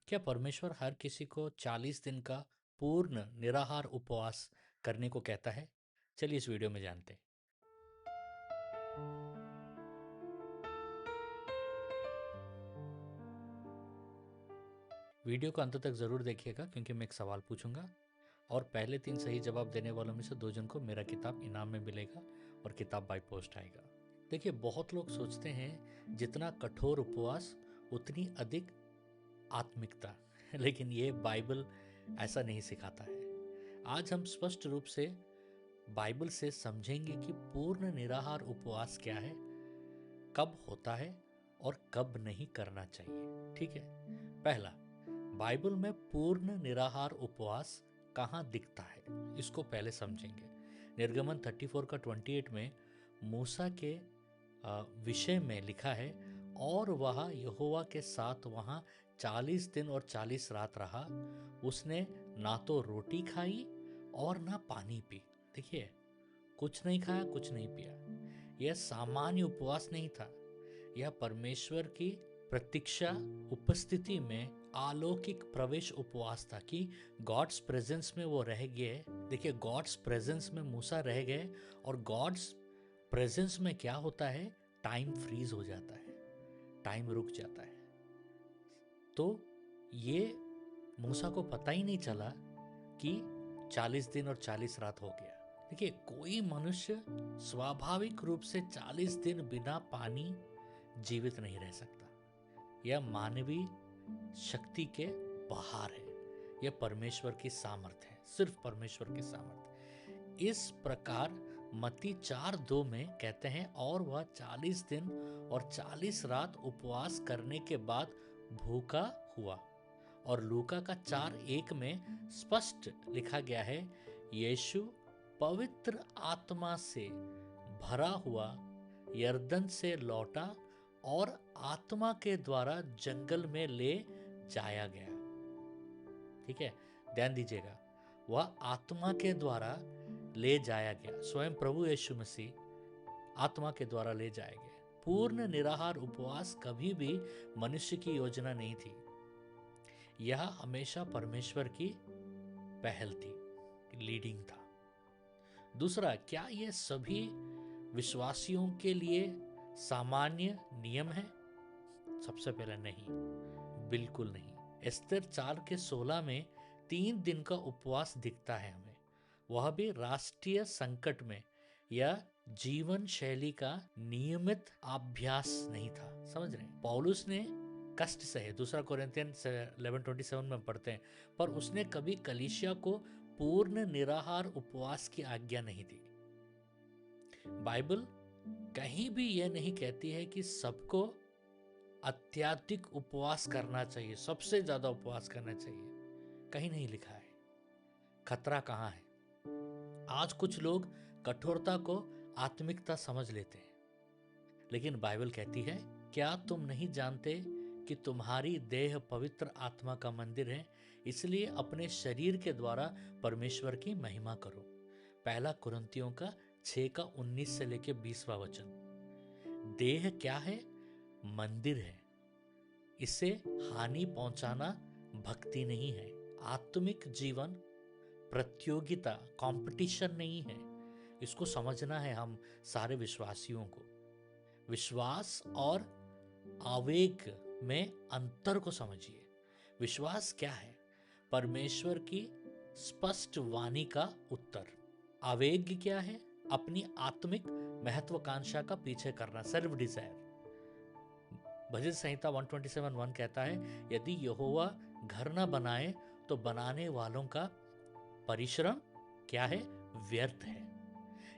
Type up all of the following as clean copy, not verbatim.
क्या परमेश्वर हर किसी को 40 दिन का पूर्ण निराहार उपवास करने को कहता है? चलिए इस वीडियो में जानते हैं। वीडियो को अंत तक ज़रूर देखिएगा क्योंकि मैं एक सवाल पूछूंगा और पहले 3 सही जवाब देने वालों में से 2 जन को मेरा किताब इनाम में मिलेगा और किताब बाय पोस्ट आएगा। देखिए, बहुत लोग सोचते हैं जितना कठोर उपवास उतनी अधिक आत्मिकता, लेकिन ये बाइबल ऐसा नहीं सिखाता है। आज हम स्पष्ट रूप से बाइबल से समझेंगे कि पूर्ण निराहार उपवास क्या है, कब होता है और कब नहीं करना चाहिए। ठीक है। पहला, बाइबल में पूर्ण निराहार उपवास कहाँ दिखता है, इसको पहले समझेंगे। निर्गमन 34 का 28 में मूसा के विषय में लिखा है, और वह यहोवा के साथ वहाँ 40 दिन और 40 रात रहा। उसने ना तो रोटी खाई और ना पानी पी। देखिए, कुछ नहीं खाया, कुछ नहीं पिया। यह सामान्य उपवास नहीं था। यह परमेश्वर की प्रतीक्षा उपस्थिति में अलौकिक प्रवेश उपवास था कि गॉड्स प्रेजेंस में वो रह गए। देखिए, गॉड्स प्रेजेंस में मूसा रह गए, और गॉड्स प्रेजेंस में क्या होता है, टाइम फ्रीज हो जाता है, टाइम रुक जाता है। तो ये मूसा को पता ही नहीं चला कि 40 दिन और 40 रात हो गया। देखिए, कोई मनुष्य स्वाभाविक रूप से 40 दिन बिना पानी जीवित नहीं रह सकता। यह मानवीय शक्ति के बाहर है। यह परमेश्वर की सामर्थ्य है, सिर्फ परमेश्वर की सामर्थ्य। इस प्रकार मत्ती 4:2 में कहते हैं, और वह 40 दिन और 40 रात उपवास करने के बाद भूखा हुआ। और लूका का 4:1 में स्पष्ट लिखा गया है, यीशु पवित्र आत्मा से भरा हुआ यरदन से लौटा और आत्मा के द्वारा जंगल में ले जाया गया। ठीक है, ध्यान दीजिएगा, वह आत्मा के द्वारा ले जाया गया। स्वयं प्रभु यीशु मसीह आत्मा के द्वारा ले जाए गए। पूर्ण निराहार उपवास कभी भी मनुष्य की योजना नहीं थी। यह हमेशा परमेश्वर की पहल थी, लीडिंग था। दूसरा, क्या यह सभी विश्वासियों के लिए सामान्य नियम है? सबसे पहले नहीं, बिल्कुल नहीं। एस्तर 4:16 में 3 दिन का उपवास दिखता है हमें, वह भी राष्ट्रीय संकट में। यह जीवन शैली का नियमित अभ्यास नहीं था। समझ रहे हैं? पौलुस ने कष्ट सहे, दूसरा कोरिन्थियन 11:27 में पढ़ते हैं, पर उसने कभी कलीसिया को पूर्ण निराहार उपवास की आज्ञा नहीं दी। बाइबल कहीं भी यह नहीं कहती है कि सबको अत्यधिक उपवास करना चाहिए, सबसे ज्यादा उपवास करना चाहिए। कहीं नहीं लिखा है। खतरा कहाँ है? आज कुछ लोग कठोरता को आत्मिकता समझ लेते हैं, लेकिन बाइबल कहती है, क्या तुम नहीं जानते कि तुम्हारी देह पवित्र आत्मा का मंदिर है, इसलिए अपने शरीर के द्वारा परमेश्वर की महिमा करो। पहला कुरिन्थियों का 6:19 से लेके 20वां वचन। देह क्या है? मंदिर है। इसे हानि पहुंचाना भक्ति नहीं है। आत्मिक जीवन प्रतियोगिता, कंपटीशन नहीं है। इसको समझना है हम सारे विश्वासियों को। विश्वास और आवेग में अंतर को समझिए। विश्वास क्या है? परमेश्वर की स्पष्ट वाणी का उत्तर। आवेग क्या है? अपनी आत्मिक महत्वाकांक्षा का पीछे करना, सेल्फ डिजायर। भजन संहिता 127:1 कहता है, यदि यहोवा घर न बनाए तो बनाने वालों का परिश्रम क्या है? व्यर्थ है।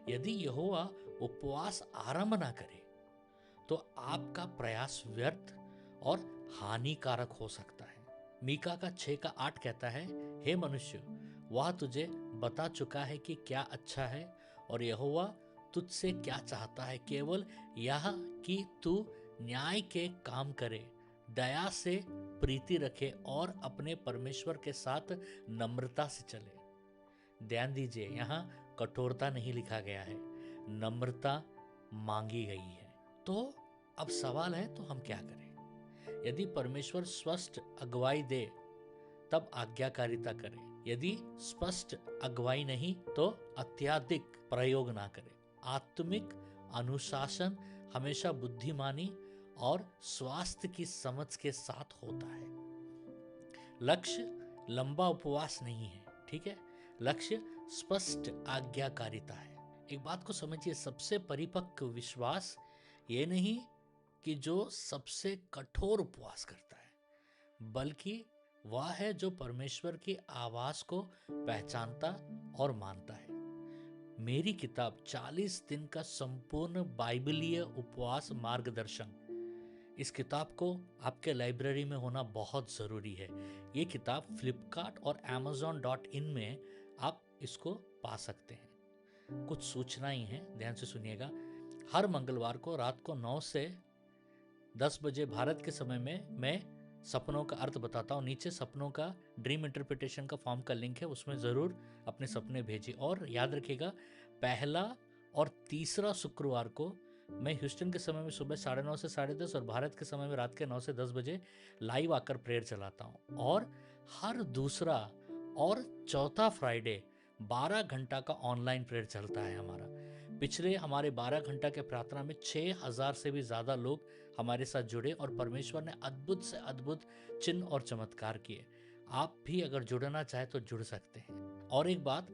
यदि यहोवा उपवास आरंभ ना करे तो आपका प्रयास व्यर्थ और हानिकारक हो सकता है। मीका का 6:8 कहता है, हे मनुष्य, वह तुझे बता चुका है कि क्या अच्छा है, और यहोवा तुझसे क्या चाहता है, केवल यह कि तू न्याय के काम करे, दया से प्रीति रखे और अपने परमेश्वर के साथ नम्रता से चले। ध्यान दीजिए, यहाँ कठोरता नहीं लिखा गया है, नम्रता मांगी गई है। तो अब सवाल है, तो हम क्या करें? यदि परमेश्वर स्वस्थ अगुवाई दे तब आज्ञाकारिता करें। यदि स्पष्ट अगुवाई नहीं तो अत्यधिक प्रयोग ना करें। आत्मिक अनुशासन हमेशा बुद्धिमानी और स्वास्थ्य की समझ के साथ होता है। लक्ष्य लंबा उपवास नहीं है, ठीक है। लक्ष्य स्पष्ट आज्ञाकारिता है। एक बात को समझिए, सबसे परिपक्व विश्वास ये नहीं कि जो सबसे कठोर उपवास करता है, बल्कि वह है जो परमेश्वर की आवाज को पहचानता और मानता है। मेरी किताब 40 दिन का संपूर्ण बाइबलीय उपवास मार्गदर्शन, इस किताब को आपके लाइब्रेरी में होना बहुत ज़रूरी है। ये किताब फ्लिपकार्ट और amazon.in में आप इसको पा सकते हैं। कुछ सूचनाएं हैं, ध्यान से सुनिएगा। हर मंगलवार को रात को 9 से 10 बजे भारत के समय में मैं सपनों का अर्थ बताता हूँ। नीचे सपनों का ड्रीम इंटरप्रिटेशन का फॉर्म का लिंक है, उसमें ज़रूर अपने सपने भेजिए। और याद रखिएगा, पहला और तीसरा शुक्रवार को मैं ह्यूस्टन के समय में सुबह 9:30 से 10:30 और भारत के समय में रात के 9 से 10 बजे लाइव आकर प्रेयर चलाता हूँ। और हर दूसरा और चौथा फ्राइडे 12 घंटा का ऑनलाइन प्रेयर चलता है हमारा। पिछले हमारे 12 घंटा के प्रार्थना में 6000 से भी ज़्यादा लोग हमारे साथ जुड़े और परमेश्वर ने अद्भुत से अद्भुत चिन्ह और चमत्कार किए। आप भी अगर जुड़ना चाहे तो जुड़ सकते हैं। और एक बात,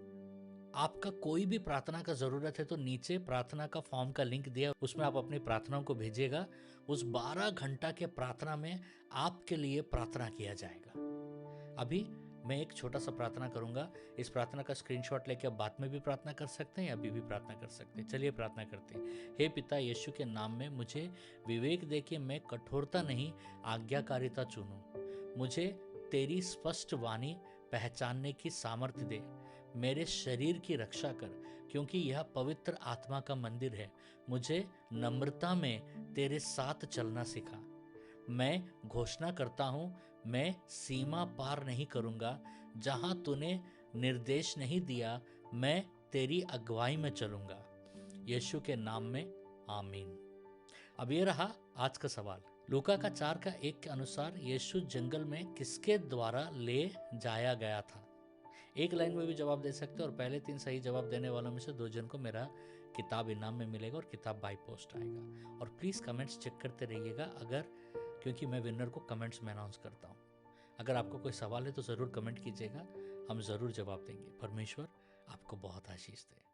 आपका कोई भी प्रार्थना का ज़रूरत है तो नीचे प्रार्थना का फॉर्म का लिंक दिया, उसमें आप अपनी प्रार्थनाओं को भेजिएगा। उस 12 घंटा के प्रार्थना में आपके लिए प्रार्थना किया जाएगा। अभी मैं एक छोटा सा प्रार्थना करूंगा। इस प्रार्थना का स्क्रीनशॉट लेके आप बाद में भी प्रार्थना कर सकते हैं या अभी भी प्रार्थना कर सकते हैं। चलिए प्रार्थना करते हैं। हे पिता, यीशु के नाम में मुझे विवेक दे के मैं कठोरता नहीं आज्ञाकारिता चुनूं। मुझे तेरी स्पष्ट वाणी पहचानने की सामर्थ्य दे। मेरे शरीर की रक्षा कर, क्योंकि यह पवित्र आत्मा का मंदिर है। मुझे नम्रता में तेरे साथ चलना सिखा। मैं घोषणा करता हूँ, मैं सीमा पार नहीं करूँगा। जहाँ तूने निर्देश नहीं दिया, मैं तेरी अगुवाई में चलूँगा। यीशु के नाम में आमीन। अब ये रहा आज का सवाल। लूका का 4:1 के अनुसार यीशु जंगल में किसके द्वारा ले जाया गया था? एक लाइन में भी जवाब दे सकते हो और पहले 3 सही जवाब देने वालों में से 2 जन को मेरा किताब इनाम में मिलेगा और किताब बाय पोस्ट आएगा। और प्लीज़ कमेंट्स चेक करते रहिएगा, अगर क्योंकि मैं विनर को कमेंट्स में अनाउंस करता हूँ। अगर आपको कोई सवाल है तो ज़रूर कमेंट कीजिएगा, हम ज़रूर जवाब देंगे। परमेश्वर आपको बहुत आशीष दे।